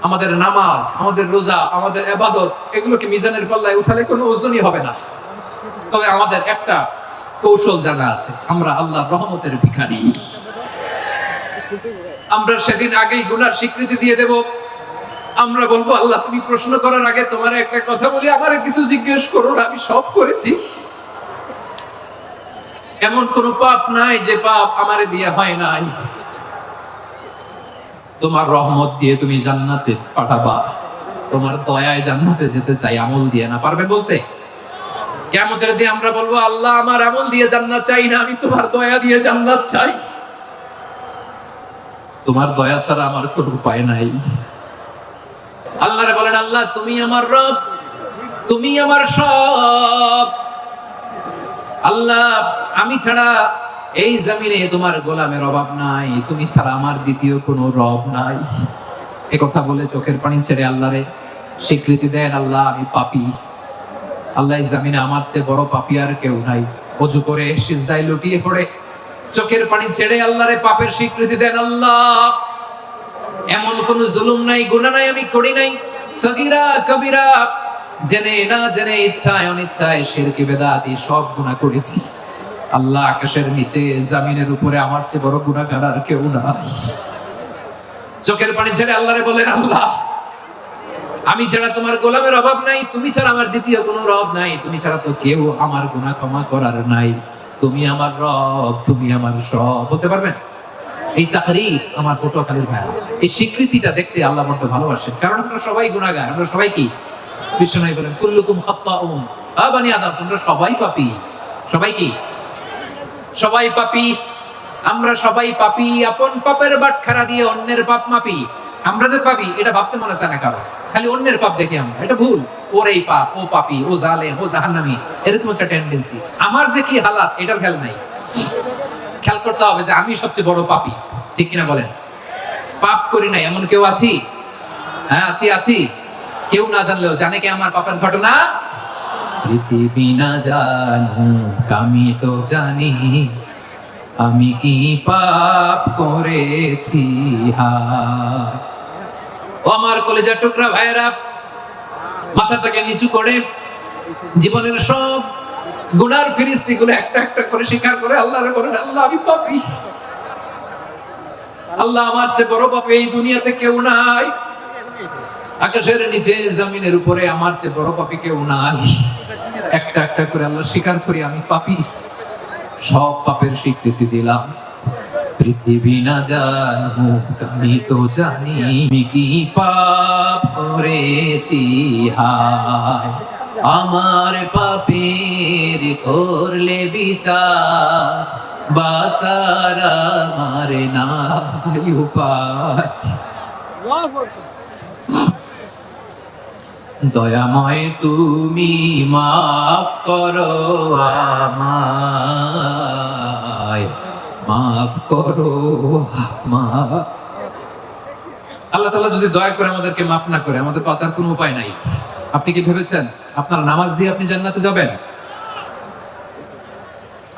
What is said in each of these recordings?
আমাদের নামাজ, আমাদের রোজা, আমাদের ইবাদত, এগুলোকে মিজানের পাল্লায় উঠালে কোনো ওজনই হবে না। তবে আমাদের একটা কৌশল জানা আছে, আমরা আল্লাহর রহমতের ভিখারি। আমরা সেদিন আগেই গুনার স্বীকৃতি দিয়ে দেব। আমরা বলবো, আল্লাহ তুমি প্রশ্ন করার আগে তোমার একটা কথা বলি, আমারে কিছু জিজ্ঞেস করো না, আমি সব করেছি। এমন কোন পাপ নাই যে পাপ আমারে দিয়ে হয় নাই। তোমার রহমত দিয়ে তুমি জান্নাতে পাঠাবা, তোমার দয়ায় জান্নাতে যেতে চাই, আমল দিয়ে না। পারবে বলতে? কিয়ামতের দিন আমরা বলবো, আল্লাহ আমার আমল দিয়ে জান্নাত চাই না, আমি তোমার দয়া দিয়ে জান্নাত চাই। তোমার দয়া ছাড়া আমার কোনো উপায় নাই। আল্লাহরে বলেন, আল্লাহ তুমি আমার রব, তুমি আমার সব। আল্লাহ আমি ছাড়া এই জমিনে তোমার গোলামের অভাব নাই, তুমি ছাড়া আমার দ্বিতীয় কোনো রব নাই। এ কথা বলে চোখের পানি ছেড়ে আল্লাহরে স্বীকৃতি দেন, আল্লাহ আমি পাপী। আল্লাহ এই জমিনে আমার চেয়ে বড় পাপী আর কেউ নাই। ওযু করে সিজদায় লুটিয়ে পড়ে চোখের পানি ছেড়ে আল্লাহরে পাপের স্বীকৃতি দেন, আল্লাহ এমন কোন জুলুম নাই, গুনাহ নাই আমি করি নাই, সগীরা কবিরা, জেনে না জেনে, ইচ্ছায় অনিচ্ছায়, শিরক বিদআত সব গুনাহ করেছি। আল্লাহ আকাশের নিচে জমিনের উপরে আমার চেয়ে বড় গুনাহগার আর কেউ নাই। চোখের পানি ছেড়ে আল্লাহরে বলেন, আল্লাহ আমি ছাড়া তোমার গোলামের অভাব নাই, তুমি ছাড়া আমার দ্বিতীয় কোনো রব নাই, তুমি ছাড়া তো কেউ আমার গুনাহ ক্ষমা করার নাই। তুমি আমার রব, তুমি আমার সব। বলতে পারবেন? এই তাকরীর আমার পটুয়াখালীর ভাইরা, এই স্বীকৃতিটা দেখতে আল্লাহ বড় ভালোবাসেন। কারণ আমরা সবাই গুনাহগার, আমরা সবাই কি? বিশ্বনবী বলেন, কুল্লুকুম খাত্তাউন, বানি আদম তোমরা সবাই পাপী। সবাই কি? সবাই পাপী। আমরা সবাই পাপী। আপন পাপের বাটখারা দিয়ে অন্যের পাপ মাপি। আমরা যে পাপী এটা ভাবতে মনে চায় না কারো, খালি অন্যের পাপ দেখি আমরা, এটা ভুল। ওর এই পাপ, ও পাপী, ও জালেম, ও জাহান্নামী, এরকম একটা টেন্ডেন্সি। আমার যে কি হালাত এটার খেয়াল নাই। খেয়াল করতে হবে যে আমি সবচেয়ে বড় পাপী, ঠিক কিনা বলেন? পাপ করি নাই এমন কেউ আছি? হ্যাঁ আছি, আছি। কেউ না জানলেও জানে কে আমার পাপের ঘটনা? পৃথিবী না জানুক আমি তো জানি, আমি কি পাপ করেছি। হায় ও আমার কলেজার টুকরা ভাইরা, মাথাটাকে নিচু করে জীবনের সব গুনার ফিরিস্তিগুলো একটা একটা করে স্বীকার করে আল্লাহরে বলেন, আল্লাহ আমি পাপী। আল্লাহ আমার চেয়ে বড় পাপী এই দুনিয়াতে কেউ নাই। আকাশের নিচে জমিনের উপরে আমার চেয়ে বড় পাপী কেউ নাই। একটা একটা করে আল্লাহ স্বীকার করি আমি পাপী। সব পাপের স্বীকৃতি দিলাম। পৃথিবী না জানুক আমি তো জানি, আমি কি পাপ করেছি। হায় আমার পাপের করলে বিচার, বাঁচার আমার নাই উপায়। দয়াময় তুমি মাফ করো আমায়, মাফ করো আমায়। আল্লাহ তাআলা যদি দয়া করে আমাদেরকে মাফ না করে, আমাদের বাঁচার কোনো উপায় নাই। আপনি কি ভেবেছেন আপনার নামাজ দিয়ে আপনি জান্নাতে যাবেন?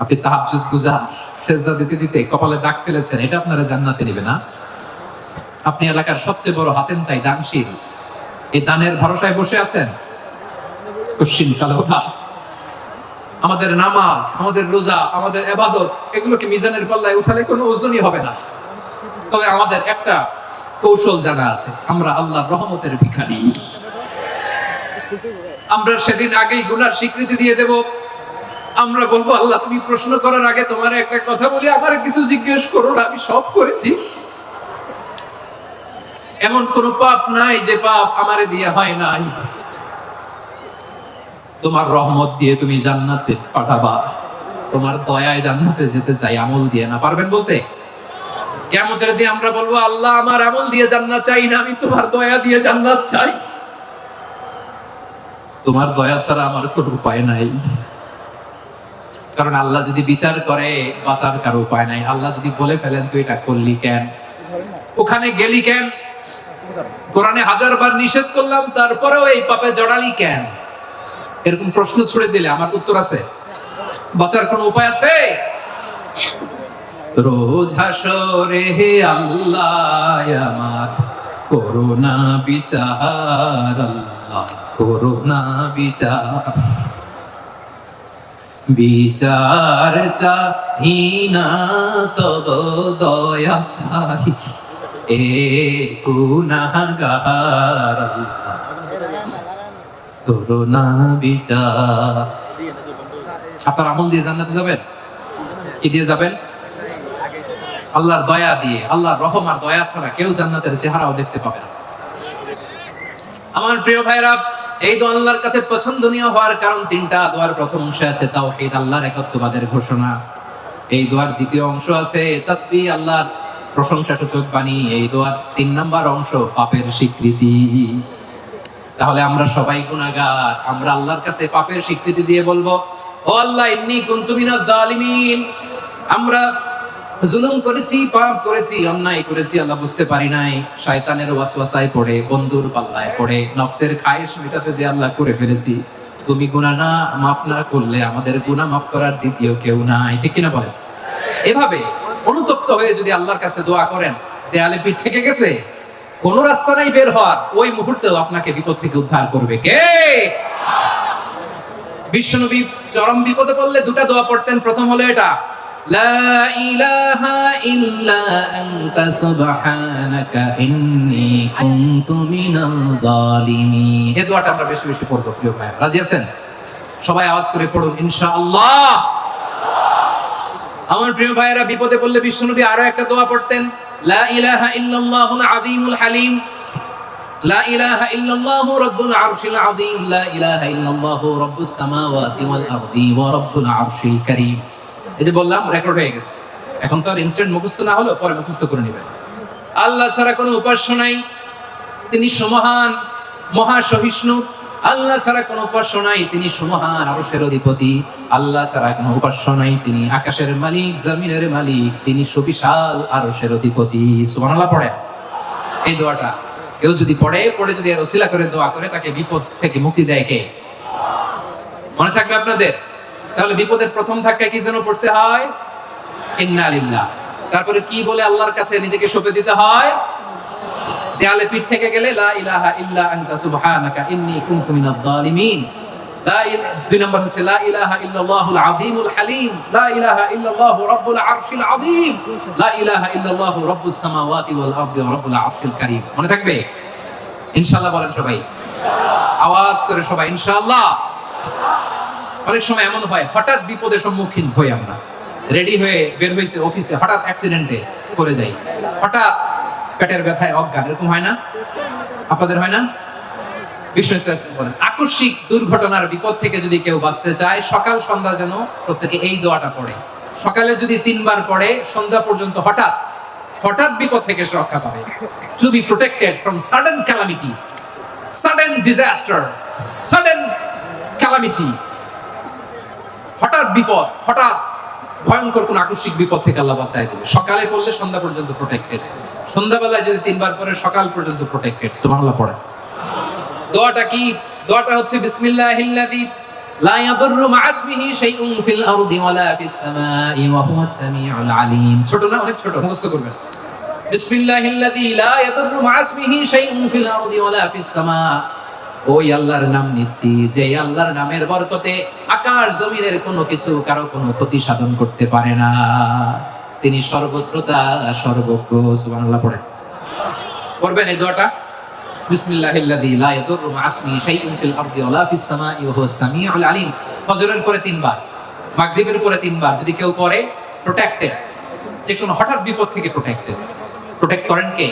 আপনি তাহাজ্জুদ গুজার, সেজদা দিতে দিতে কপালে দাগ ফেলেছেন, এটা আপনারা জান্নাতে নেবে না? আপনি এলাকার সবচেয়ে বড় হাতেম তাই দানশীল, এই দানের ভরসায় বসে আছেন, কশিন কালো না। আমাদের নামাজ, আমাদের রোজা, আমাদের ইবাদত, এগুলোকে মিজানের পাল্লায় উঠালে কোনো ওজনই হবে না। তবে আমাদের একটা কৌশল জানা আছে, আমরা আল্লাহর রহমতের ভিখারি। আমরা সেদিন আগেই গুনার স্বীকৃতি দিয়ে দেব। আমরা বলবো, আল্লাহ তুমি প্রশ্ন করার আগে তোমার একটা কথা বলি, আমারে কিছু জিজ্ঞেস করো না, আমি সব করেছি। এমন কোন পাপ নাই যে পাপ আমারে দিয়ে হয় নাই। তোমার রহমত দিয়ে তুমি জান্নাতে পাঠাবা, তোমার দয়ায় জান্নাতে যেতে চাই, আমল দিয়ে না। পারবেন বলতে? কিয়ামতের দিন আমরা বলবো, আল্লাহ আমার আমল দিয়ে জান্নাত চাই না, আমি তোমার দয়া দিয়ে জান্নাত চাই। তোমার দয়া ছাড়া আমার কোনো উপায় নাই। কারণ আল্লাহ যদি বিচার করে, বাঁচার কারো উপায় নাই। আল্লাহ যদি বলে ফেলেন তুই এটা করলি কেন, ওখানে গেলি কেন, কোরআনে 1000 বার নিষেধ করলাম তারপরেও এই পাপে জড়ালি কেন, এরকম প্রশ্ন ছুড়ে দিলে আমার উত্তর আছে? বাঁচার কোনো উপায় আছে? রোজ হাসরে হে আল্লাহ আমার করোনা বিচার আল্লাহ, করোনা বিচার, বিচার চাহি না তব দয়া চাহি, এ গুনাহগার আল্লাহ, করোনা বিচার। আপনার আমল দিয়ে জান্নাতে যাবেন? কি দিয়ে যাবেন? আল্লাহর দয়া দিয়ে। আল্লাহর রহম আর দয়া ছাড়া কেউ জান্নাতের চেহারাও দেখতে পাবে না। আমার প্রিয় ভাইরা, এই দোয়া আল্লাহর কাছে পছন্দনীয় হওয়ার কারণ তিনটা। দোয়ার প্রথম অংশে আছে তাওহীদ, আল্লাহর একত্ববাদের ঘোষণা। এই দোয়ার দ্বিতীয় অংশ আছে তাসবিহ, আল্লাহর প্রশংসাসূচক বাণী। এই দোয়ার 3 নাম্বার অংশ পাপের স্বীকৃতি। তাহলে আমরা সবাই গুনাহগার। আমরা আল্লাহর কাছে পাপের স্বীকৃতি দিয়ে বলবো, ও আল্লাহ, ইন্নী কুনতু মিনাজ জালিমিন, আমরা জুলুম করেছি, পাপ করেছি, অন্যায় করেছি, আল্লাহ বুঝতে পারি নাই। শয়তানের ওয়াসওয়াসায় পড়ে, বন্ধুর পাল্লায় পড়ে, নফসের খায়েশ মেটাতে যে আল্লাহ করে ফেলেছি। তুমি গুনাহ না মাফ না করলে আমাদের গুনাহ মাফ করার দ্বিতীয় কেউ নাই। ঠিক কিনা বলেন? এভাবে অনুতপ্ত হয়ে যদি আল্লাহর কাছে দোয়া করেন, দেয়ালে পিঠ থেকে গেছে, কোন রাস্তা নাই বের হওয়ার, ওই মুহূর্তেও আপনাকে বিপদ থেকে উদ্ধার করবে কে? বিশ্বনবী চরম বিপদে পড়লে দুটা দোয়া পড়তেন। প্রথম হলো এটা, লা ইলাহা ইল্লা আনতা সুবহানাকা ইন্নী কুনতু মিনাল জালিমিন। এই দোয়াটা আমরা বেশি বেশি পড়ব প্রিয় ভাই। রাজি আছেন? সবাই আওয়াজ করে পড়ুন ইনশাআল্লাহ। আমার প্রিয় ভাইয়েরা, বিপদে পড়লে বিশ্বনবী আরো একটা দোয়া পড়তেন, লা ইলাহা ইল্লাল্লাহুল আযীমুল হালিম, লা ইলাহা ইল্লাল্লাহু রাব্বুল আরশিল আযীম, লা ইলাহা ইল্লাল্লাহু রাব্বুস সামাওয়াতি ওয়াল আরদি ওয়া রাব্বুল আরশিল কারীম। এই যে বললাম, রেকর্ড হয়ে গেছে। এখন তো আর ইনস্ট্যান্ট মুখস্থ না হলো, পরে মুখস্থ করে নেবেন। আল্লাহ ছাড়া কোনো উপাস্য নাই, তিনি সমহান, মহা সহিষ্ণু। আল্লাহ ছাড়া কোনো উপাস্য নাই, তিনি সমহান, আরশের অধিপতি। আল্লাহ ছাড়া কোনো উপাস্য নাই, তিনি আকাশের মালিক, জমিনের মালিক, তিনি সুবিশাল আরশের অধিপতি। সুবহানাল্লাহ পড়েন এই দোয়াটা। কেউ যদি পড়ে যদি আর ওসিলা করে দোয়া করে, তাকে বিপদ থেকে মুক্তি দেয় কে? মনে থাকবে আপনাদের? তাহলে বিপদের প্রথম ধাক্কায় কি যেন পড়তে হয়? ইন্না লিল্লাহ। তারপরে কি বলে আল্লাহর কাছে নিজেকে সঁপে দিতে হয়? দেয়ালে পিঠ থেকে গেলে লা ইলাহা ইল্লা আনতা সুবহানাকা ইন্নী কুনতু মিনাজ জালিমিন। দুই নম্বর হচ্ছে লা ইলাহা ইল্লাল্লাহুল আযীমুল হালিম, লা ইলাহা ইল্লাল্লাহু রাব্বুল আরশিল আযীম, লা ইলাহা ইল্লাল্লাহু রাব্বুস সামাওয়াতি ওয়াল আরদি ওয়া রাব্বুল আরশিল কারীম। মনে থাকবে? ইনশাআল্লাহ বলেন সবাই, আওয়াজ করে সবাই ইনশাআল্লাহ। অনেক সময় এমন হয়, হঠাৎ বিপদের সম্মুখীন হই আমরা, রেডি হয়ে বের হইছে অফিসে, হঠাৎ অ্যাক্সিডেন্টে পড়ে যাই, হঠাৎ পেটের ব্যথায় অজ্ঞান। এরকম হয় না? আপনাদের হয় না? বিষ্ণু ইসলাম বলেন, আকস্মিক দুর্ঘটনার বিপদ থেকে যদি কেউ বাঁচতে চায়, সকাল সন্ধ্যা যেন প্রত্যেকে এই দোয়াটা পড়ে। সকালে যদি 3 বার পড়ে, সন্ধ্যা পর্যন্ত হঠাৎ বিপদ থেকে সে রক্ষা পাবে। To be protected from sudden calamity, sudden disaster, sudden calamity. হঠাৎ বিপদ, হঠাৎ ভয়ঙ্কর কোন আকস্মিক বিপদ থেকে আল্লাহ বাঁচায় দেবে। সকালে পড়লে সন্ধ্যা পর্যন্ত প্রোটেক্টেড, সন্ধ্যাবেলায় যদি 3 বার পড়ে সকাল পর্যন্ত প্রোটেক্টেড। সুবহানাল্লাহ পড়ে। দোয়াটা কি? দোয়াটা হচ্ছে বিসমিল্লাহিল্লাযী লা ইয়াদুররু মা ইসমিহি শাইউন ফিল আরদি ওয়ালা ফিস সামাই ওয়া হুয়াস সামিউল আলীম। ছোট না? অনেক ছোট, মুখস্থ করবেন। বিসমিল্লাহিল্লাযী লা ইয়াদুররু মা ইসমিহি শাইউন ফিল আরদি ওয়ালা ফিস সামা। ওই আল্লাহর নাম নিচ্ছি, যে আল্লাহর নামের বরকতে আকাশ জমিনের কোনো কিছু কারো কোনো ক্ষতি সাধন করতে পারে না। তিনি সর্বশ্রোতা, সর্বজ্ঞ। সুবহানাল্লাহ পড়েন। পড়বেন এই দোয়াটা, বিসমিল্লাহিল্লাযী লা ইয়াদুররু মা ইসমিহি শাইউন ফিল আরদি ওয়ালা ফিস সামাই ওয়া হুয়াস সামিউল আলীম। ফজরের পরে 3 বার, মাগরিবের পরে 3 বার যদি কেউ পড়ে, প্রোটেক্টেড, যে কোনো হঠাৎ বিপদ থেকে প্রোটেক্টেড। প্রোটেক্ট করেন কে?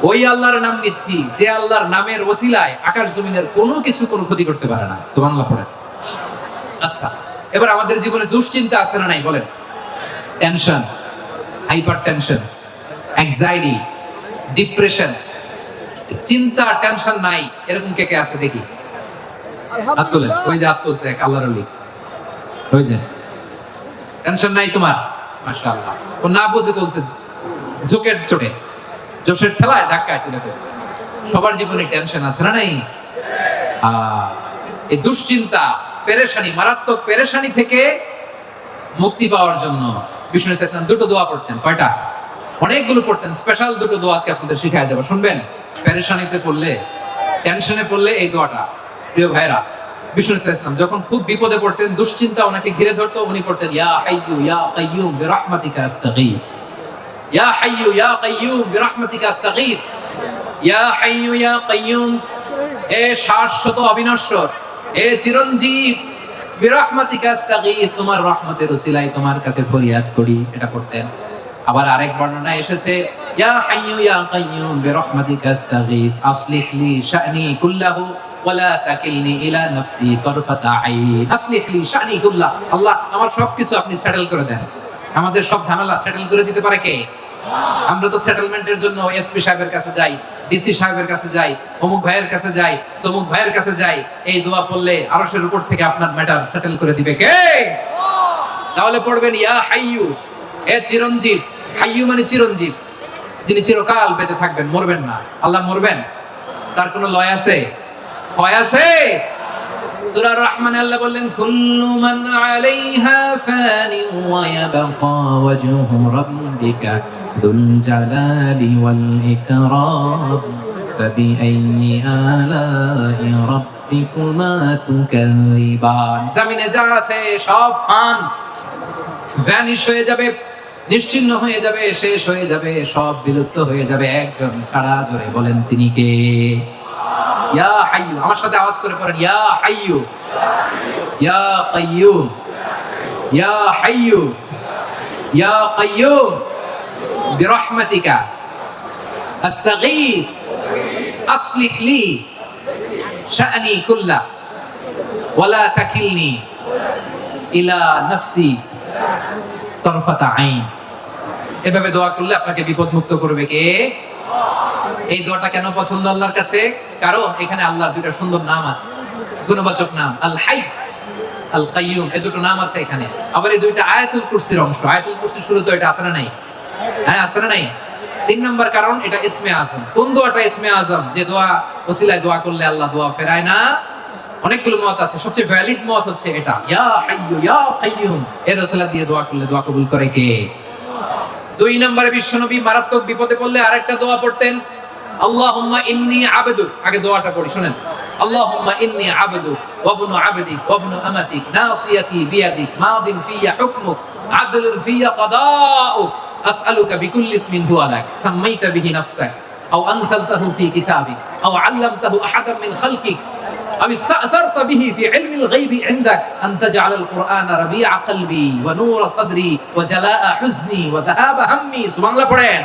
ওই আল্লাহর নাম নিচ্ছি, যে আল্লাহর নামের ওসিলায় আকাশ জমিনের কোনো কিছু কোনো ক্ষতি করতে পারে না। সুবহানাল্লাহ পড়েন। আচ্ছা, এবার আমাদের জীবনে দুশ্চিন্তা আছে না নাই বলেন? Tension, hyper tension, anxiety, depression, চিন্তা, টেনশন নাই এরকম কে কে আছে দেখি? হাত তোলেন। ওই যে হাত তুলছে এক আল্লাহর ওলি, ওই যে টেনশন নাই তোমার, মাশাআল্লাহ। ও না বুঝে তুলছে, জোকের চোটে, জোশের ঠেলায় ধাক্কায় তুলে ফেলছে। সবার জীবনে টেনশন আছে না নাই? এই দুশ্চিন্তা, পেরেশানি, মারাত্মক পেরেশানি থেকে মুক্তি পাওয়ার জন্য বিষ্ণু ইসলাম 2টো দোয়া পড়তেন। কয়টা? অনেকগুলো পড়তেন, স্পেশাল দুটো দোয়া আজকে আপনাদের শিখায় দেবো, শুনবেন। পেরেশানিতে পড়লে, টেনশনে পড়লে এই দোয়াটা। প্রিয় ভাইরা, বিষ্ণু ইসলাম যখন খুব বিপদে পড়তেন, দুশ্চিন্তা ওনাকে ঘিরে ধরতো, উনি পড়তেন ইয়া হাইয়ু ইয়া কাইয়ুম বিরহমাতিকা আস্তাগীথ, ইয়া হাইয়ু ইয়া কাইয়ুম বিরহমাতিকা আস্তাগীথ, ইয়া হাইয়ু ইয়া কাইয়ুম, এ শাশ্বত অবিনশ্বর, এ চিরঞ্জীব, বিরহমাতিকা আস্তাগীথ, তোমার রহমতের উসিলায় তোমার কাছে ফরিয়াদ করি, এটা করতেন। আবার আরেক বর্ণনায় এসেছে ইয়া হাইয়ু ইয়া কাইয়ুম বিরহমাতিকা আস্তাগীথ আসলিহ লি শা'নি কুল্লাহু ওয়ালা তাকিলনি ইলা নাফসি তারফাতা আইন, আসলিহ লি শা'নি কুল্লাহ, আল্লাহ আমার সবকিছু আপনি সেটেল করে দেন। আমাদের সব ঝামেলা সেটেল করে দিতে পারে কে? আমরা তো সেটেলমেন্টের জন্য এসপি সাহেবের কাছে যাই, ডিসি সাহেবের কাছে যাই, অমুক ভাইয়ের কাছে যাই, তমুক ভাইয়ের কাছে যাই। এই দোয়া পড়লে আরশের উপর থেকে আপনার ম্যাটার সেটেল করে দিবে কে? তাহলে পড়বেন ইয়া হাইয়ু, এ চিরঞ্জীব, হাইয়ু মানে চিরঞ্জীব, যিনি চিরকাল বেঁচে থাকবেন, মরবেন না। আল্লাহ মরবেন, তার কোনো লয় আছে? হয় আছে? সূরা রহমানে আল্লাহ বললেন কুল্লু মান আলাইহা ফানি ওয়া ইয়াবকা ওয়াজহু রাব্বিকা যুল জালালি ওয়াল ইকরাম ফাবিআইয়ি আলাই রাব্বিকুমা তুকাযিবান। জমিনে যা আছে সব ফান, ভ্যানিশ হয়ে যাবে, নিশ্চিহ্ন হয়ে যাবে, শেষ হয়ে যাবে, সব বিলুপ্ত হয়ে যাবে, একজন ছাড়া। জোরে বলেন তিনি কে? ইয়া হাইয়ু, আমার সাথে আওয়াজ করে পড়েন ইয়া হাইয়ু ইয়া কাইয়ুম ইয়া হাইয়ু ইয়া কাইয়ুম বিরহমাতিকা আস্তাগীথ আসলিহ লি শা'নি কুল্লা ওয়ালা তাকিলনি ইলা নাফসি তারফাতা আইন। এভাবে দোয়া করলে আপনাকে বিপদ মুক্ত করবে কে? এই দোয়াটা কেন পছন্দ আল্লাহর কাছে? কারণ এখানে আল্লাহর দুটো সুন্দর নাম আছে, গুণবাচক নাম, আল হাই, আল কাইয়ুম, এই দুটো নাম আছে এখানে। আবার এই দুইটা আয়াতুল কুরসির অংশ। আয়াতুল কুরসির শুরুতে এটা আছে না নাই? হ্যাঁ, আছে না নাই? 3 নাম্বার কারণ এটা ইসমে আজম। কোন দোয়াটা ইসমে আজম? যে দোয়া ওসিলায় দোয়া করলে আল্লাহ দোয়া ফেরায় না। অনেকগুলো মত আছে, সবচেয়ে ভ্যালিড মত হচ্ছে এটা, ইয়া হাইয়ু ইয়া কাইয়ুম, এর ওসিলা দিয়ে দোয়া করলে দোয়া কবুল করে কে? 2 নম্বরে বিশ্বনবী মারাত্মক বিপদে পড়লে আরেকটা দোয়া পড়তেন, আল্লাহুম্মা ইন্নী আবদুক। আগে দোয়াটা পড়ি, শুনেন। আল্লাহুম্মা ইন্নী আবদুক ওয়া ইবনু আবদিক ওয়া ইবনু আমাতিক নাসিয়াতি বিয়াদিক মাদিন ফিয়া হুকমুক আদলুন ফিয়া কাদাউক আসআলুকা বিকুল্লি ইসমিন হুয়া লাক সাম্মাইতা বিহি নাফসাক আও আনজালতাহু ফি কিতাবিক আও আল্লামতাহু আহাদাম মিন খালকিক আও ইসতা'সারতা বিহি ফি ইলমিল গায়বি ইনদাক আন তাজআলাল কুরআনা রাবিআ কলবি ওয়া নূরা সাদরি ওয়া জালাআ হুজনি ওয়া যাহাবা হাম্মি। সুবহানাল্লাহ পড়েন।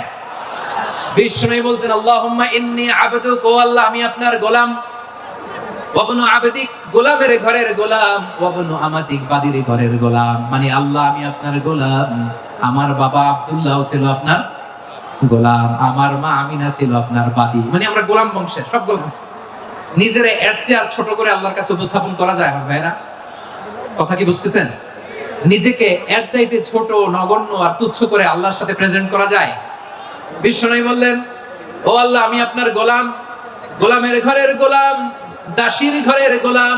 বিষ্ণু বলতেন আল্লাহুম্মা ইন্নী আবদুক, ও আল্লাহ আমি আপনার গোলাম, ওয়া ইবনু আবদিক, গোলামের ঘরের গোলাম, ওয়া ইবনু আমাতিক, বাদীর ঘরের গোলাম। মানে আল্লাহ আমি আপনার গোলাম। আমার বাবা আব্দুল্লাহ ছিল আপনার গোলাম, আমার মা আমিনা ছিল আপনার বাদী। মানে আমরা গোলাম বংশের, সব গোলাম। নিজের এর চেয়ে আর ছোট করে আল্লাহর কাছে উপস্থাপন করা যায় আমার ভাইরা? কথা কি বুঝতেছেন? নিজেকে এর চাইতে ছোট, নগণ্য আর তুচ্ছ করে আল্লাহর সাথে প্রেজেন্ট করা যায়? বিষ্ণু বললেন ও আল্লাহ আমি আপনার গোলাম, গোলামের ঘরের গোলাম, দাসীর ঘরের গোলাম,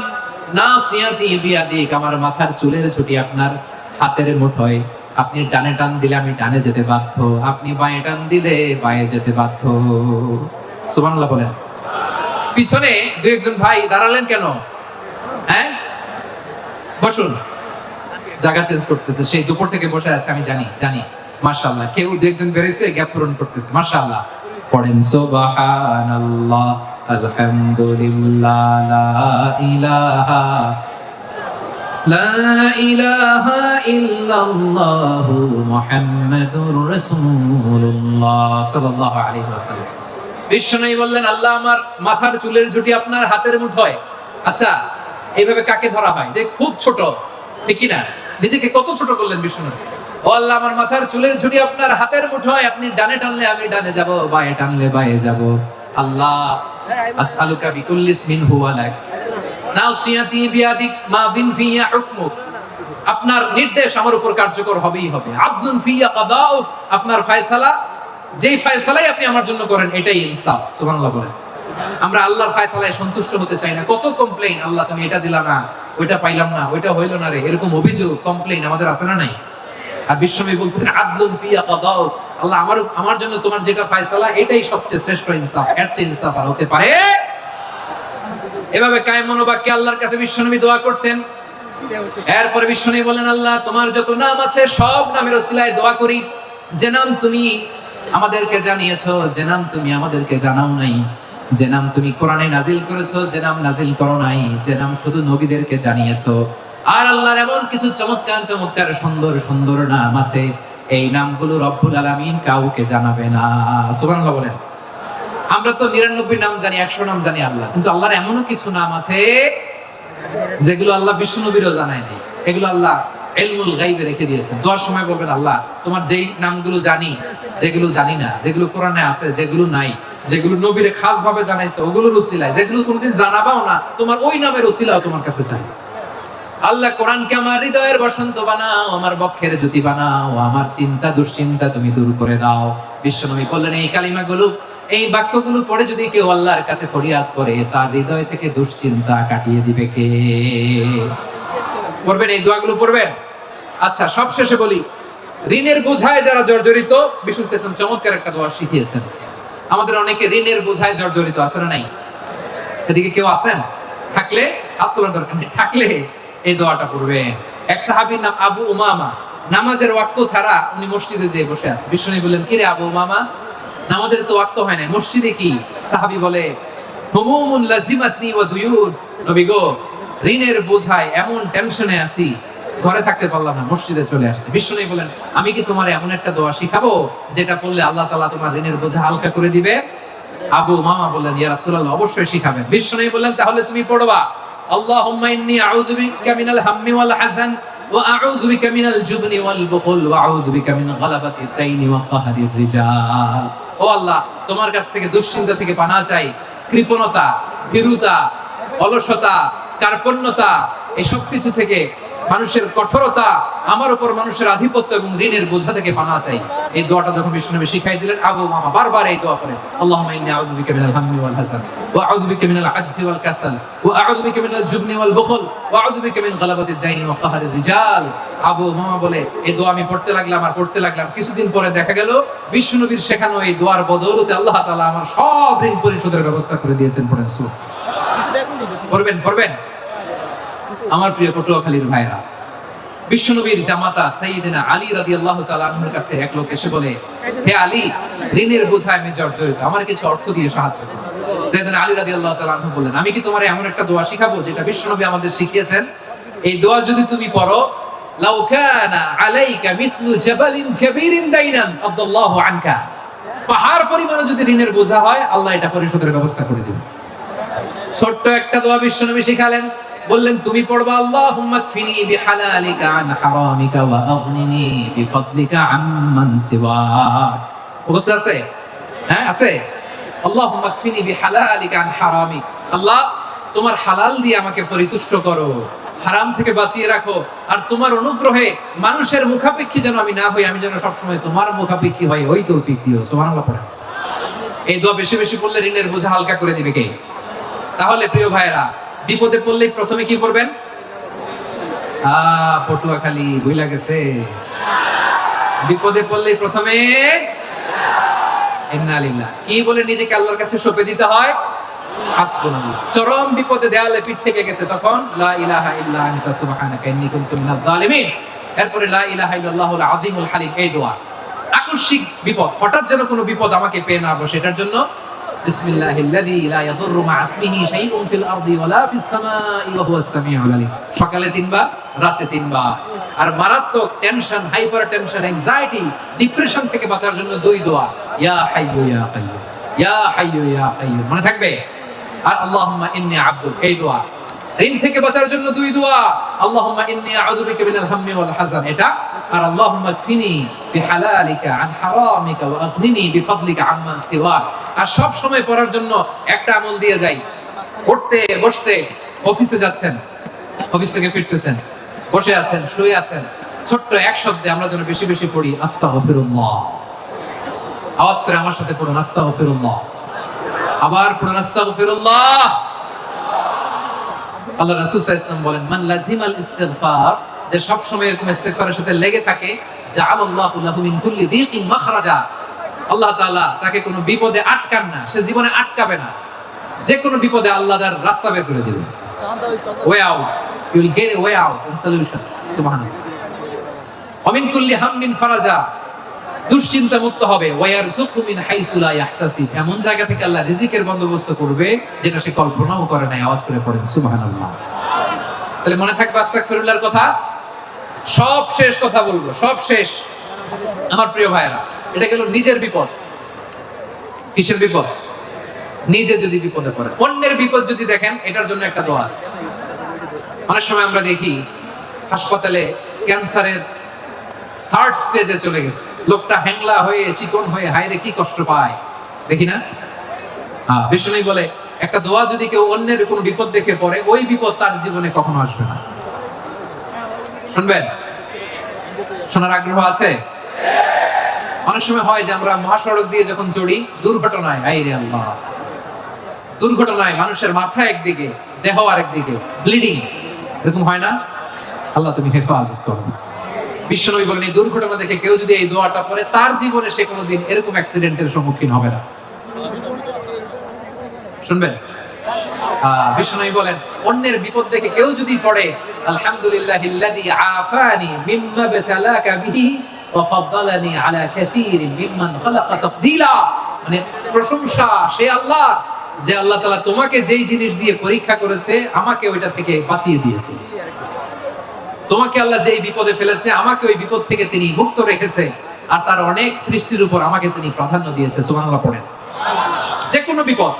নাসিয়াতি বিয়াদিক, আমার মাথার চুলের ছুটি আপনার হাতের মুঠোয়। আপনি ডানে টান দিলে আমি ডানে যেতে বাধ্য, আপনি বাঁয়ে টান দিলে বাঁয়ে যেতে বাধ্য। সুবহানাল্লাহ বলেন। পিছনে 2-1 ভাই দাঁড়ালেন কেন? হ্যাঁ, বসুন। জায়গা চেঞ্জ করতেছে, সেই দুপুর থেকে বসে আছে আমি জানি জানি। মাশাআল্লাহ, কেউ 2-1 বেরিয়েছে, গ্যাপ পূরণ করতেছে। মাশাআল্লাহ পড়েন সুবহানাল্লাহ আলহামদুলিল্লাহ লা ইলাহা ইল্লাল্লাহ মুহাম্মাদুর রাসূলুল্লাহ সাল্লাল্লাহু আলাইহি ওয়াসাল্লাম। বিশ্বনবী বললেন আল্লাহ আমার মাথার চুলের ঝুঁটি আপনার হাতের মুঠোয়। আচ্ছা, এইভাবে কাকে ধরা হয়? যে খুব ছোট, ঠিক কি না? নিজেকে কত ছোট করলেন বিশ্বনবী। ও আল্লাহ আমার মাথার চুলের ঝুঁটি আপনার হাতের মুঠোয়, আপনি ডানে টানলে আমি ডানে যাব, বাঁয়ে টানলে বাঁয়ে যাব। আল্লাহ আসআলুকা বিকুল্লি ইসমিন হুয়া লাক নাসিয়াতি বিয়াদিক মাদিন ফিয়া হুকমুক, আপনার নির্দেশ আমার উপর কার্যকর হবেই হবে। আদলুন ফিয়া কাদাউক, আপনার ফয়সালা, যেই ফয়সালাই আপনি আমার জন্য করেন এটাই ইনসাফ। সুবহানাল্লাহ বলেন। আমরা আল্লাহর ফয়সালায় সন্তুষ্ট হতে চাই না। কত কমপ্লেইন, আল্লাহ তুমি এটা দিলা না, ওইটা পাইলাম না, ওইটা হইলো না রে, এরকম অভিযোগ, কমপ্লেইন আমাদের আছে না নাই? আর বিশ্বনবী বলতেন আদলুন ফিয়া কাদাউক, আল্লাহ আমার জন্য তোমার যেটা ফয়সালা এটাই সবচেয়ে শ্রেষ্ঠ ইনসাফ, এর চেয়ে ইনসাফ আর হতে পারে। এভাবে কায়েম মনোবাক্যে আল্লাহর কাছে বিশ্বনবী দোয়া করতেন। এরপরে বিশ্বনবী বলেন, আল্লাহ তোমার যত নাম আছে সব নামের ওসিলায় দোয়া করি, যে নাম তুমি আমাদেরকে জানিয়েছো, যে নাম তুমি আমাদেরকে জানাও নাই, যে নাম তুমি কোরআনে নাজিল করেছো, যে নাম নাজিল করো নাই, যে নাম শুধু নবীদেরকে জানিয়েছো। আর আল্লাহর এমন কিছু চমৎকার চমৎকার সুন্দর সুন্দর নাম আছে, এই নামগুলো রব্বুল আলামিন কাউকে জানাবে না। সুবহানাল্লাহ বলেন। আমরা তো 99 নাম জানি, 100 নাম জানি আল্লাহ, কিন্তু আল্লাহর এমনও কিছু নাম আছে যেগুলো আল্লাহ বিশ্ব নবীরও জানায়নি। এগুলো আল্লাহ ইলমুল গায়বে রেখে দিয়েছেন। দোয়ার সময় বলবেন, আল্লাহ তোমার যেই নামগুলো জানি, যেগুলো জানি না, যেগুলো কোরআনে আছে, যেগুলো নাই, যেগুলো নবীরে খাস ভাবে জানাইছে ওগুলোর উসিলায়, যেগুলো কোনোদিন জানাবাও না তোমার ওই নামের উসিলাও তোমার কাছে চাই। আল্লাহ কোরআনকে আমার হৃদয়ের বসন্ত বানাও, আমার বক্ষের জ্যোতি বানাও, আমার চিন্তা দুশ্চিন্তা তুমি দূর করে দাও। বিশ্বনবী বললেন, এই কালিমাগুলো, এই বাক্যগুলো পড়ে যদি কেউ আল্লাহর কাছে ফরিয়াদ করে, তার হৃদয় থেকে দুশ্চিন্তা কাটিয়ে দিবে কে? পড়বেন, এই দোয়াগুলো পড়বেন। আচ্ছা, সবশেষে বলি, ঋণের বোঝায় যারা জর্জরিত, বিষ্ণু ইসলাম চমৎকার একটা দোয়া শিখিয়েছেন। আমাদের অনেকে ঋণের বোঝায় জর্জরিত, আছে না নাই? এদিকে কেউ আছেন? থাকলে হাত তোলার দরকার নেই, থাকলে এই দোয়াটা পড়বেন। এক সাহাবীর নাম আবু উমামা, নামাজের ওয়াক্ত ছাড়া উনি মসজিদে যেয়ে বসে আছে। বিশ্বনবী বললেন, কি রে আবু উমামা, নামাজের তো ওয়াক্ত হয় না, মসজিদে কি? সাহাবী বলে, হুমুমুন লাজিমাতনি ওয়া দুয়ুন, নবী গো, ঋণের বোঝায় এমন টেনশনে আছি, ঘরে থাকতে পারলাম না, মসজিদে চলে আসছে। বিশ্বনবী বলেন, আমি কি তোমার এমন একটা দোয়া শিখাবো যেটা পড়লে আল্লাহ তাআলা তোমার ঋণের বোঝা হালকা করে দিবে? আবু উমামা বললেন, ইয়া রাসূলুল্লাহ, অবশ্যই শিখাবেন। বিশ্বনবী বললেন, তাহলে তুমি পড়বা, আল্লাহুম্মা ইন্নী আউযু বিকা মিনাল হাম্মি ওয়াল হাযান ওয়া আউযু বিকা মিনাল জুবনি ওয়াল বুখল ওয়া আউযু বিকা মিন গালাবাতিদ দাইনি ওয়া কাহরির রিজাল। ও আল্লাহ, তোমার কাছ থেকে দুশ্চিন্তা থেকে পানাহ চাই, কৃপণতা, ভীরুতা, অলসতা, কার্পণ্যতা, এই সব কিছু থেকে, মানুষের কঠোরতা, আমার উপর মানুষের আধিপত্য এবং ঋণের বোঝা থেকে পানাহ চাই। এই দোয়াটা যখন বিশ্বনবী শিখাই দিলেন, আবু উমামা বারবার এই দোয়া করেন, আল্লাহুম্মা ইন্নী আউযু বিকা মিনাল হাম্মি ওয়াল হাযান ওয়া আউযু বিকা মিনাল আজজি ওয়াল কাসাল ওয়া আউযু বিকা মিনাল জুবনি ওয়াল বুখল ওয়া আউযু বিকা মিন গালাবাতিদ দাইনি ওয়া কাহরির রিজাল। আবু উমামা বলে, এই দোয়া আমি পড়তে লাগলাম আর পড়তে লাগলাম, কিছুদিন পরে দেখা গেল বিশ্বনবীর শেখানো এই দোয়ার বদৌলতে আল্লাহ তাআলা আমার সব ঋণ পরিশোধের ব্যবস্থা করে দিয়েছেন। পড়েন সুবহানাল্লাহ। পড়বেন পড়বেন। আমার প্রিয় পটুয়াখালীর ভাইরা, বিশ্বনবীর জামাতা সাইয়্যিদিনা আলী রাদিয়াল্লাহু তাআলা আনহুর কাছে এক লোক এসে বলে, হে আলী, ঋণের বোঝায় আমি জর্জরিত, আমার কিছু অর্থ দিয়ে সাহায্য করুন। সাইয়্যিদিনা আলী রাদিয়াল্লাহু তাআলা আনহু বললেন, আমি কি তোমার এমন একটা দোয়া শিখাবো যেটা বিশ্বনবী আমাদের শিখিয়েছেন? এই দোয়া যদি তুমি পড়ো, লাউ কানা আলাইকা মিসলু জাবালিন কাবীরিন দাইনান আদাল্লাহু আনকা, পাহাড় পরিমাণ যদি ঋণের বোঝা হয়, আল্লাহ এটা পরিশোধের ব্যবস্থা করে দিবেন। ছোট্ট একটা দোয়া বিশ্বনবী শিখালেন, বললেন, তুমি পড়বা, আল্লাহুম্মা কফিনি বিহালালিকা আন হারামিকা ওয়া আগনিনি বিফদলিকা আম্মান সিওয়াক। বুঝতে আছে? হ্যাঁ, আছে। আল্লাহুম্মা কফিনি বিহালালিকা আন হারামিক, আল্লাহ তোমার হালাল দিয়ে আমাকে পরিতুষ্ট করো, হারাম থেকে বাঁচিয়ে রাখো, আর তোমার অনুগ্রহে মানুষের মুখাপেক্ষী যেন আমি না হই, আমি যেন সবসময় তোমার মুখাপেক্ষী হই, ওই তৌফিক দিও। সুবহানাল্লাহ পড়েন। এই দোয়া বেশি বেশি পড়লে ঋণের বোঝা হালকা করে দিবে কে? তাহলে প্রিয় ভাইরা, বিপদে পড়লে প্রথমে কি করবেন? পটুয়াখালী ভুইলা গেছে, বিপদে পড়লে প্রথমে ইন্না লিল্লাহ কি বলে নিজেকে আল্লাহর কাছে সঁপে দিতে হয়, হাসবুনাল্লাহ। চরম বিপদে দেয়ালে পিঠ থেকে গেছে, তখন লা ইলাহা ইল্লা আনতা সুবহানাকা ইন্নী কুনতু মিনাজ জালিমিন। এরপরে লা ইলাহা ইল্লাল্লাহুল আযীমুল হালিম, এই দোয়া। আকস্মিক বিপদ, হঠাৎ যেন কোনো বিপদ আমাকে পেয়ে না বসে, এটার জন্য বিসমিল্লাহিল্লাযী লা ইয়াদুররু মা ইসমিহি শাইউন ফিল আরদি ওয়ালা ফিস সামাই ওয়া হুয়াস সামিউল আলীম। সকালে 3 বার, রাতে 3 বার। আর মারাত্মক tension, hyper tension, anxiety, depression থেকে বাঁচার জন্য 2 দোয়া, ইয়া হাইয়্যু ইয়া কাইয়্যুম, ইয়া হাইয়্যু ইয়া কাইয়্যুম, মনে থাকবে? আর আল্লাহুম্মা ইন্নী আবদুক, এই দোয়া। ঋণ থেকে বাঁচার জন্য 2 দোয়া, আল্লাহুম্মা ইন্নী আউযু বিকা মিনাল হাম্মি ওয়াল হাযান, এটা। আর আল্লাহুম্মা কফিনি বিহালালিকা আন হারামিকা ওয়া আগনিনি বিফদলিকা আম্মান সিওয়াক। আর সব সময় পড়ার জন্য একটা আমল দিয়ে যাই, উঠতে বসতে, অফিসে যাচ্ছেন, অফিস থেকে ফিরতেছেন, বসে আছেন, শুয়ে আছেন, ছোট্ট এক শব্দে আমরা যেন বেশি বেশি পড়ি, আস্তাগফিরুল্লাহ। আওয়াজ করে আমার সাথে পড়ুন, আস্তাগফিরুল্লাহ। আবার পড়ুন, আস্তাগফিরুল্লাহ। আল্লাহ রাসূল সাল্লাল্লাহু আলাইহি ওয়াসাল্লাম বলেন, মান লাজিমাল ইস্তিগফার যে সব সময় এরকম ইস্তেগফারের সাথে লেগে থাকে, জাআলাল্লাহু লাহু মিন কুল্লি দীকিন মাখরাজা, আল্লাহ তাআলা তাকে কোনো বিপদে আটকান না, সে জীবনে আটকাবে না, যে কোনো বিপদে আল্লাহ তার রাস্তা বের করে দিবেন, way out, you will get a way out and solution. সুবহানাল্লাহ। ওয়া মিন কুল্লি হাম্মিন ফারাজা, দুশ্চিন্তা মুক্ত হবে, ওয়া ইয়ারযুকহু মিন হাইসু লা ইয়াহতাসিব, এমন জায়গা থেকে আল্লাহ রিজিকের বন্দোবস্ত করবে যেটা সে কল্পনাও করে নাই। আওয়াজ করে পড়েন সুবহানাল্লাহ। তাহলে মনে থাকবে আস্তাগফিরুল্লাহর কথা। সব শেষ কথা বলবো, সব শেষ আমার প্রিয় ভাইরা, এটা গেল নিজের বিপদ। কিসের বিপদ? নিজে যদি বিপদে পড়ে। অন্যের বিপদ যদি দেখেন, এটার জন্য একটা দোয়া আছে। অনেক সময় আমরা দেখি হাসপাতালে ক্যান্সারের থার্ড স্টেজে চলে গেছে, লোকটা হ্যাংলা হয়ে চিকন হয়ে হায়রে কি কষ্ট পায়, দেখি না? বিষ্ণু বলে একটা দোয়া যদি কেউ অন্যের কোনো বিপদ দেখে পড়ে, ওই বিপদ তার জীবনে কখনো আসবে না। শুনবেন? শোনার আগ্রহ আছে? অনেক সময় হয় যে আমরা মহাসড়ক দিয়ে যখন চড়ি, দুর্ঘটনায়, আইরে আল্লাহ, দুর্ঘটনায় মানুষের মাথা একদিকে, দেহ আরেকদিকে, ব্লিডিং, এরকম হয় না? আল্লাহ তুমি হেফাজত করো। বিশ্বনবী বলেন, এই দুর্ঘটনা দেখে কেউ যদি এই দোয়াটা পড়ে, তার জীবনে সে কোনোদিন এরকম অ্যাক্সিডেন্টের সম্মুখীন হবে না। শুনবেন? বিশ্বনবী বলেন, অন্যের বিপদ দেখে কেউ যদি পড়ে, আলহামদুলিল্লাহিল্লাযী আফানি মিম্মা বাতালাকা বিহি ওয়া ফাদ্দালানি আলা কাসীরিন মিম্মান খালাকা তাফদীলা, মানে প্রশংসা সে আল্লাহ, যে আল্লাহ তাআলা তোমাকে যেই জিনিস দিয়ে পরীক্ষা করেছে, আমাকে ওইটা থেকে বাঁচিয়ে দিয়েছে। তোমাকে আল্লাহ যেই বিপদে ফেলেছে, আমাকে ওই বিপদ থেকে তিনি মুক্ত রেখেছে, আর তার অনেক সৃষ্টির উপর আমাকে তিনি প্রাধান্য দিয়েছে। সুবহানাল্লাহ পড়েন। যে কোনো বিপদ,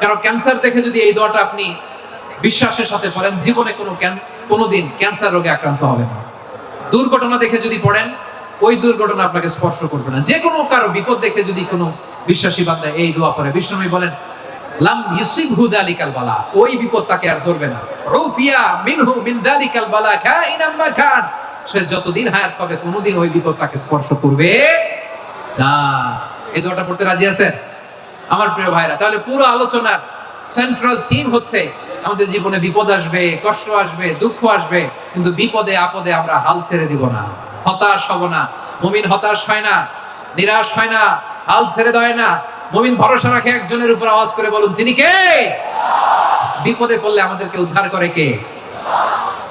কারণ ক্যান্সার দেখে যদি এই দোয়াটা আপনি বিশ্বাসের সাথে পড়েন, জীবনে কোনোদিন ক্যান্সার রোগে আক্রান্ত হবে না। দুর্ঘটনা দেখে যদি পড়েন, ওই দুর্ঘটনা আপনাকে স্পর্শ করবে না। যে কোনো কারো বিপদ দেখে যদি কোনো বিশ্বাসী বান্দা এই দোয়া পড়ে, বিশ্বনবী বলেন, লাম ইউসিবহু যালিকাল বালা, ওই বিপদ তাকে আর ধরবে না। রুফিয়া মিনহু মিন যালিকাল বালা কাইনাম মা কান, সে যতদিন হায়াত পাবে কোনোদিন ওই বিপদ তাকে স্পর্শ করবে না। এই দোয়াটা পড়তে রাজি আছেন আমার প্রিয় ভাইরা? তাহলে পুরো আলোচনার সেন্ট্রাল থিম হচ্ছে, আমাদের জীবনে বিপদ আসবে, কষ্ট আসবে, দুঃখ আসবে, কিন্তু বিপদে আপদে আমরা হাল ছেড়ে দিব না, হতাশ হব না। মুমিন হতাশ হয় না, নিরাশ হয় না, হাল ছেড়ে দেয় না। মুমিন ভরসা রাখে একজনের উপর। আওয়াজ করে বলুন, যিনি কে? বিপদে পড়লে আমাদেরকে উদ্ধার করে কে?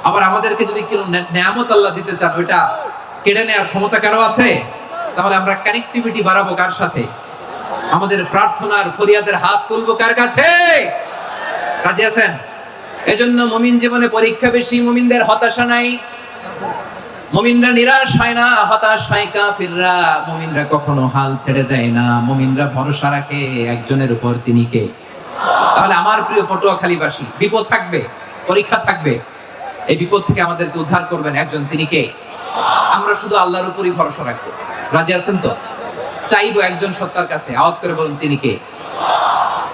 আবার আমাদেরকে যদি কোনো নেয়ামত আল্লাহ দিতে চান, ওইটা কেড়ে নেওয়ার ক্ষমতা কারো আছে? তাহলে আমরা কানেক্টিভিটি বাড়াবো কার সাথে? আমাদের প্রার্থনার ফরিয়াদের হাত তুলবো কার কাছে? রাজি আছেন? এজন্য মুমিন জীবনে পরীক্ষা বেশি, মুমিনদের হতাশা নাই, মুমিনরা নিরাশ হয় না, হতাশ হয় কাফিররা। মুমিনরা কখনো হাল ছেড়ে দেয় না, মুমিনরা ভরসা রাখে একজনের উপর, তিনি কে? তাহলে আমার প্রিয় পটুয়াখালীবাসী, বিপদ থাকবে, পরীক্ষা থাকবে, এই বিপদ থেকে আমাদেরকে উদ্ধার করবেন একজন, তিনি কে? আমরা শুধু আল্লাহর উপরই ভরসা রাখবো। রাজি আছেন তো? চাইবো একজন সত্তার কাছে। আওয়াজ করে বলুন, তিনি কে?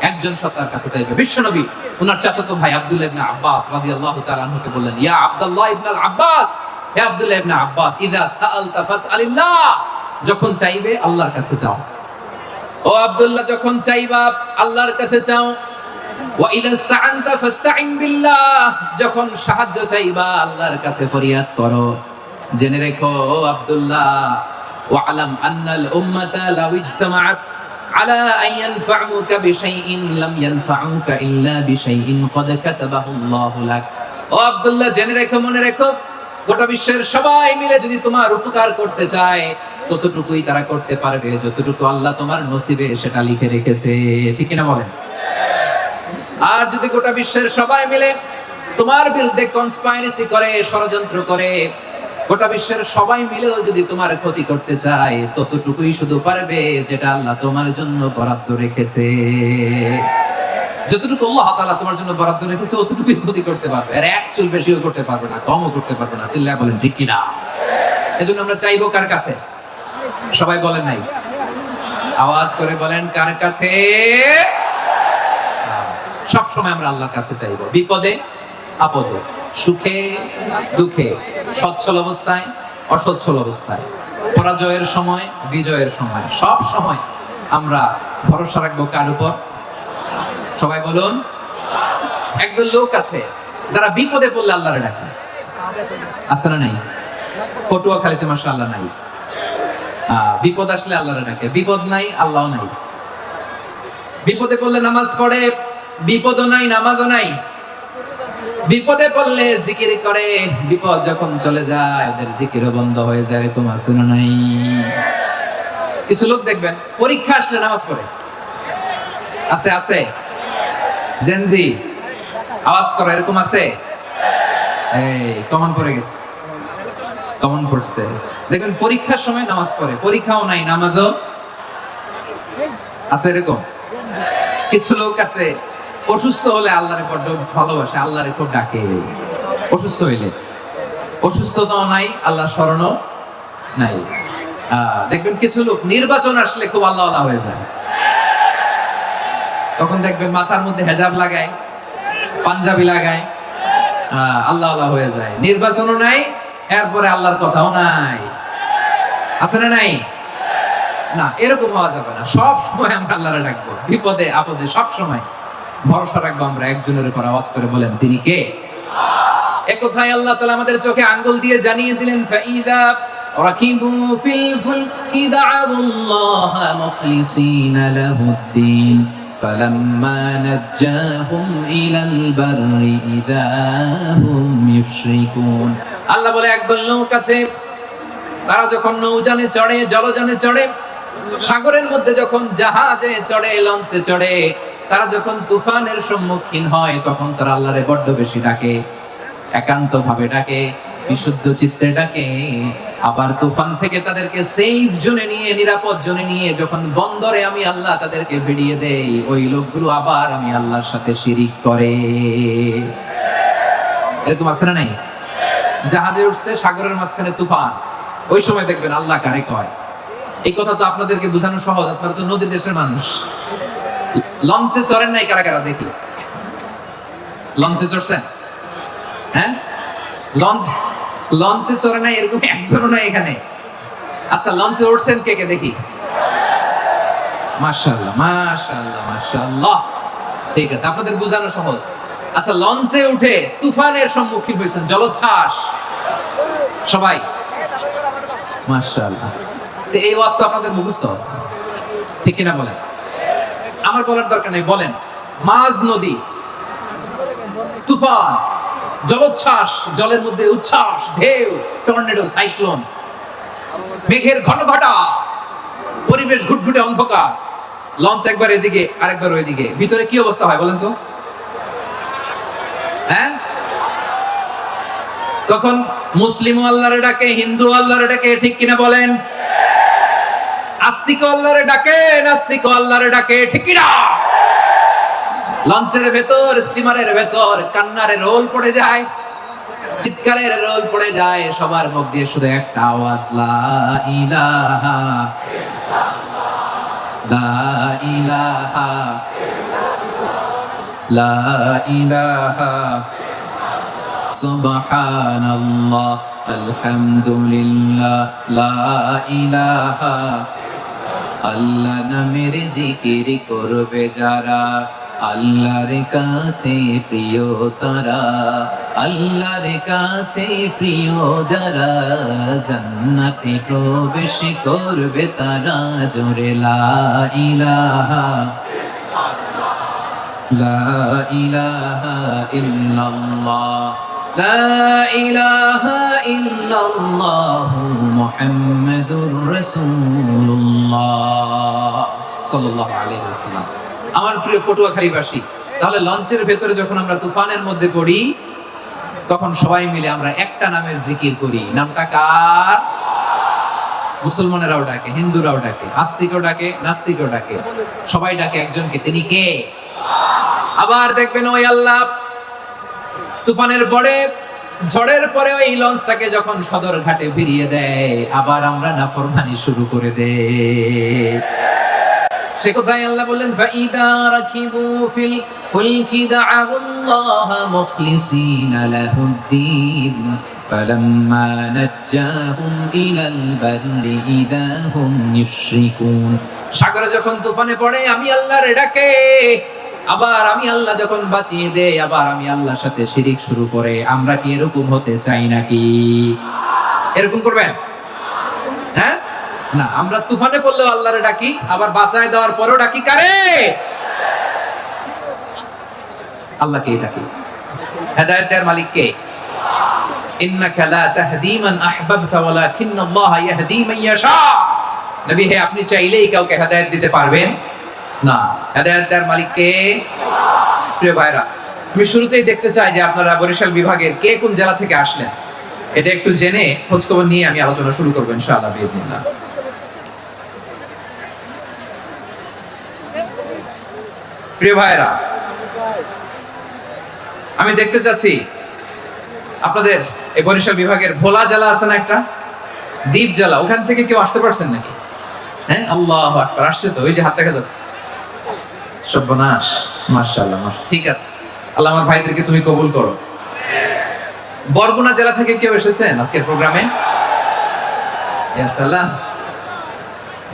একজন সত্তার কাছে চাইবে। বিশ্বনবী ওনার চাচাতো ভাই আব্দুল্লাহ ইবনে আব্বাস রাদিয়াল্লাহু তাআলা আনহুকে বললেন, ইয়া আব্দুল্লাহ ইবনে আব্বাস, হে আব্দুল্লাহ ইবনে আব্বাস, ইযা সাআলতা ফাসআলিল্লাহ, যখন চাইবে আল্লাহর কাছে চাও। ও আব্দুল্লাহ, যখন চাইবা আল্লাহর কাছে চাও। ওয়া ইযা ইসতাআনতা ফাসতাইন বিল্লাহ, যখন সাহায্য চাইবা আল্লাহর কাছে ফরিয়াদ করো। জেনে রেখো ও আব্দুল্লাহ, ওয়া'লাম আন্নাল উম্মাতা লাউ ইজতামাআত আলা আন ইয়ানফাউকা বিশাইইন লাম ইয়ানফাউকা ইল্লা বিশাইইন ক্বাদ কাতাবাহু আল্লাহু লাক। ও আব্দুল্লাহ, জেনে রেখো, মনে রেখো, গোটা বিশ্বের সবাই মিলে যদি তোমার উপকার করতে চায়, ততটুকুই তারা করতে পারবে যতটুকু আল্লাহ তোমার নসিবে সেটা লিখে রেখেছে। ঠিক কিনা বলেন? আর যদি গোটা বিশ্বের সবাই মিলে তোমার বিরুদ্ধে কনস্পাইরেসি করে, ষড়যন্ত্র করে, গোটা বিশ্বের সবাই মিলেও যদি তোমার ক্ষতি করতে চায়, ততটুকুই শুধু পারবে যেটা আল্লাহ তোমার জন্য বরাদ্দ রেখেছে। যতটুকু আল্লাহ তাআলা তোমার জন্য বরাদ্দ রেখেছে, অতটুকুই ক্ষতি করতে পারবে, আর এক চুল বেশিও করতে পারবে না, কমও করতে পারবে না। চিল্লায় বলেন ঠিক কিনা? এজন্য আমরা চাইবো কার কাছে? সবাই বলেন নাই, আওয়াজ করে বলেন, কার কাছে? সব সময় আমরা আল্লাহর কাছে চাইবো, বিপদে আপদে, সুখে দুঃখে, সচ্ছল অবস্থায় অসচ্ছল অবস্থায়, পরাজয়ের সময় বিজয়ের সময়, সব সময় আমরা ভরসা রাখবো কার উপর? সবাই বলুন। একদল লোক আছে যারা বিপদে পড়লে আল্লাহরে ডাকে, আছে না নাই? পটুয়াখালীতে মাশাআল্লাহ নাই। বিপদ আসলে আল্লাহরে ডাকে, বিপদ নাই আল্লাহও নাই। বিপদে পড়লে নামাজ পড়ে, বিপদও নাই নামাজও নাই। বিপদে পড়লে জিকির করে, বিপদ যখন চলে যায় ওদের জিকিরও বন্ধ হয়ে যায়। এরকম আছে না নাই? কিছু লোক দেখবেন পরীক্ষা আসলে নামাজ পড়ে। আছে আছে? জেনজি আওয়াজ করো, এরকম আছে? এই কমন পড়ে গেছে, কমন পড়ছে। দেখবেন পরীক্ষার সময় নামাজ পড়ে, পরীক্ষাও নাই নামাজও আছে। এরকম কিছু লোক আছে অসুস্থ হলে আল্লাহরে বড্ড ভালোবাসে, আল্লাহরে খুব ডাকে। অসুস্থ হইলে অসুস্থতাও নাই, আল্লাহ স্মরণও নাই। দেখবেন কিছু লোক নির্বাচন আসলে খুব আল্লাহ আল্লাহ হয়ে যায়। তখন দেখবেন মাথার মধ্যে হেজাব লাগায়, পাঞ্জাবি লাগায়, আল্লাহ আল্লাহ হয়ে যায়। নির্বাচনও নাই, এরপরে আল্লাহর কথাও নাই। আছে না নাই? না, এরকম হওয়া যাবে না। সব সময় আমরা আল্লাহরে ডাকবো, বিপদে আপদে সব সময় ভরসা রাখবো আমরা একজনের উপর। আওয়াজ করে বলেন তিনি কে? একথায় আল্লাহ তাআলা আমাদের চোখে আঙ্গুল দিয়ে জানিয়ে দিলেন, ফাইদা রাকিবু ফিল ফুলকি দা'আল্লাহা মুখলিসিনা লাহুদ্দিন ফালাম্মা নাজ্জাহুম ইলাল বাররি ইযা হুম ইউশরিকুন। আল্লাহ বলে একদল লোক আছে, তারা যখন নৌযানে চড়ে, জলযানে চড়ে, সাগরের মধ্যে যখন জাহাজে চড়ে, লঞ্চে চড়ে, তারা যখন তুফানের সম্মুখীন হয় তখন তারা আল্লাহরে বড্ড বেশি ডাকে, একান্ত ভাবে ডাকে, বিশুদ্ধ চিত্তে ডাকে। আবার তুফান থেকে তাদেরকে সেফ জোনে নিয়ে, নিরাপদ জোনে নিয়ে যখন বন্দরে আমি আল্লাহ তাদেরকে ভিড়িয়ে দেই, ওই লোকগুলো আবার আমি আল্লাহর সাথে শিরিক করে। এরকম আছে না নাই? জাহাজে উঠছে, সাগরের মাঝখানে তুফান, ওই সময় দেখবেন আল্লাহ কারে কয়। এই কথা তো আপনাদেরকে বোঝানো সহজ, আপনারা তো নদীর দেশের মানুষ। লঞ্চে চড়েন নাই কারা কারা? দেখি, লঞ্চে চড়ছেন? হ্যাঁ, লঞ্চে চড়ে নাই এরকম একজনও নাই এখানে। আচ্ছা, লঞ্চে উঠছেন কে কে? দেখি। মাশাআল্লাহ মাশাআল্লাহ মাশাআল্লাহ, ঠিক আছে, আপনাদের বোঝানো সহজ। আচ্ছা, লঞ্চে উঠে তুফানের সম্মুখীন হয়েছেন, জলোচ্ছ্বাস, সবাই? মাশাআল্লাহ। এই ওয়াজ তো আপনাদের মুখস্থ, ঠিক কিনা বলেন? আমার বলার দরকার নেই, বলেন। মাঝ নদী, তুফান, জলোচ্ছ্বাস, জলের মধ্যে উচ্ছ্বাস, ঢেউ, টর্নেডো, সাইক্লোন, মেঘের ঘনঘটা, পরিবেশ ঘুটঘুটে অন্ধকার, লঞ্চ একবার এদিকে আরেকবার ওইদিকে, ভিতরে কি অবস্থা হয় বলেন তো? হ্যাঁ, তখন মুসলিম আল্লাহরে ডাকে, হিন্দু আল্লাহরে ডাকে, ঠিক কিনা বলেন? আস্তিক আল্লাহরে ডাকে, নাস্তিক আল্লাহরে ডাকে, ঠিক কিনা? লঞ্চের ভেতর, স্টিমারের ভেতর কান্নারে রোল পড়ে যায়, চিৎকারের রোল পড়ে যায়, সবার মুখ দিয়ে শুধু একটা আওয়াজ, লা ইলাহা লা ইলাহা লা ইলাহা সুবহানাল্লাহ আলহামদুলিল্লাহ লা ইলাহা। আল্লাহ নামের জিকির করবে যারা, আল্লাহর কাছে প্রিয় তারা, আল্লাহর কাছে প্রিয় যারা, জান্নাতে প্রবেশ করবে তারা। জোরে লা ইলাহা লা ইলাহা ইল্লাল্লাহ লা ইলাহা ইল্লাল্লাহু মুহাম্মাদুর রাসূলুল্লাহ সাল্লাল্লাহু আলাইহি ওয়াসাল্লাম। আমার প্রিয় পটুয়াখালীবাসী, তাহলে লঞ্চের ভেতরে যখন আমরা তুফানের মধ্যে পড়ি, তখন সবাই মিলে আমরা একটা নামের জিকির করি। নামটা কার? মুসলমানেরাও ডাকে, হিন্দুরাও ডাকে, আস্তিকও ডাকে, নাস্তিকও ডাকে, সবাই ডাকে একজনকে, তিনি কে? আবার দেখবেন ওই আল্লাহ তুফানের পরে, ঝড়ের পরে ওই লঞ্চটাকে যখন সদর ঘাটে ফিরিয়ে দেয়, আবার আমরা নাফরমানি শুরু করে দেই। সে কথাই আল্লাহ বললেন, ফাইদা রাকিবু ফিল ফুলকি দা'আল্লাহা মুখলিসিনা লাহুদ্দিন ফালাম্মা নাজ্জাহুম ইলাল বাররি ইযা হুম ইউশরিকুন। সাগরে যখন তুফানে পড়ে আমি আল্লাহর ডাকে, আবার আমি আল্লাহ যখন বাঁচিয়ে দেই, আবার আমি আল্লাহর সাথে শিরিক শুরু করে। আমরা কি এরকম হতে চাই নাকি? এরকম করবেন? হ্যাঁ না, আমরা তুফানে পড়লেও আল্লাহরে ডাকি, আবার বাঁচায় দেওয়ার পরেও ডাকি কারে? আল্লাহকেই ডাকি। হেদায়েতের মালিক কে? ইন্নাকা লা তাহদি মান আহবাবতা ওয়ালাকিন্নাল্লাহা ইয়াহদি মান ইয়াশা। নবী হে, আপনি চাইলেই কাউকে হেদায়েত দিতে পারবেন না। হেদায়েতের মালিক কে? প্রিয় ভাইরা, আমি শুরুতেই দেখতে চাই যে আপনারা বরিশাল বিভাগের কে কোন জেলা থেকে আসলেন, এটা একটু জেনে খোঁজ খবর নিয়ে আমি আলোচনা শুরু করবো ইনশাআল্লাহ বিইذنিল্লাহ। প্রিয় ভাইরা, আমি দেখতে চাচ্ছি আপনাদের এই বরিশাল বিভাগের ভোলা জেলা আছে না একটা, দ্বীপ জেলা, ওখান থেকে কেউ আসতে পারছেন নাকি? হ্যাঁ, আল্লাহু আকবার, আসছে তো, ওই যে হাত দেখা যাচ্ছে। সর্বনাশ, মাশাআল্লাহ, ঠিক আছে। আল্লাহ আমার ভাইদেরকে তুমি কবুল করো। বরগুনা জেলা থেকে কেউ এসেছেন আজকের প্রোগ্রামে? ইয়া সালাম,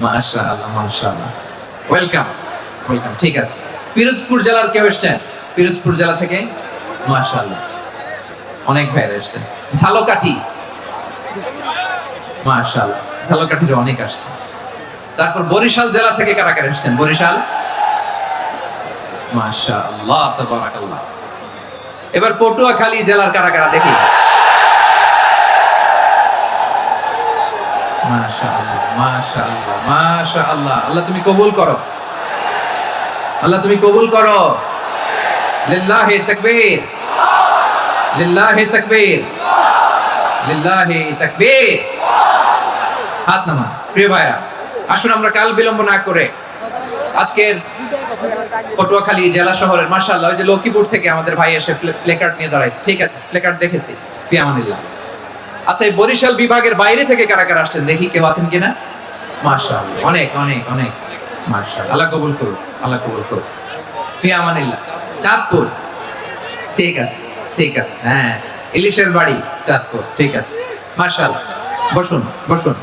মাশাআল্লাহ মাশাআল্লাহ, ওয়েলকাম ওয়েলকাম, ঠিক আছে। পিরোজপুর জেলার কেউ এসেছেন? পিরোজপুর জেলা থেকে মাশাআল্লাহ অনেক ভাইরা এসেছেন। ঝালকাঠি, মাশাআল্লাহ, ঝালকাঠির অনেক আসছে। তারপর বরিশাল জেলা থেকে কারা কারা এসেছেন? বরিশাল, মাশাআল্লাহ তাবারাকাল্লাহ। এবার পটুয়াখালী জেলার কারা কারা দেখি? মাশাআল্লাহ মাশাআল্লাহ মাশাআল্লাহ। আল্লাহ তুমি কবুল করো, আল্লাহ তুমি কবুল করো। লিল্লাহি তাকবীর, লিল্লাহি তাকবীর, লিল্লাহি তাকবীর। হাত নামান। প্রিয় ভাইরা, আসুন আমরা কাল বিলম্ব না করে আজকের পটুয়াখালী জেলা শহরের, মাশাআল্লাহ, ওই যে লক্ষ্মীপুর থেকে আমাদের ভাই এসে প্লেকার্ড নিয়ে দাঁড়াইছে, ঠিক আছে, প্লেকার্ড দেখেছি, ফি আমানিল্লাহ। আচ্ছা, এই বরিশাল বিভাগের বাইরে থেকে কারা কারা আসছেন দেখি, কেউ আছেন কিনা? মাশাআল্লাহ, অনেক অনেক অনেক, মাশাআল্লাহ, আল্লাহ কবুল করুন, আল্লাহ কবুল করুন, ফি আমানিল্লাহ। চাঁদপুর, ঠিক আছে ঠিক আছে, হ্যাঁ, ইলিশের বাড়ি চাঁদপুর, ঠিক আছে, মাশাআল্লাহ। বসুন বসুন।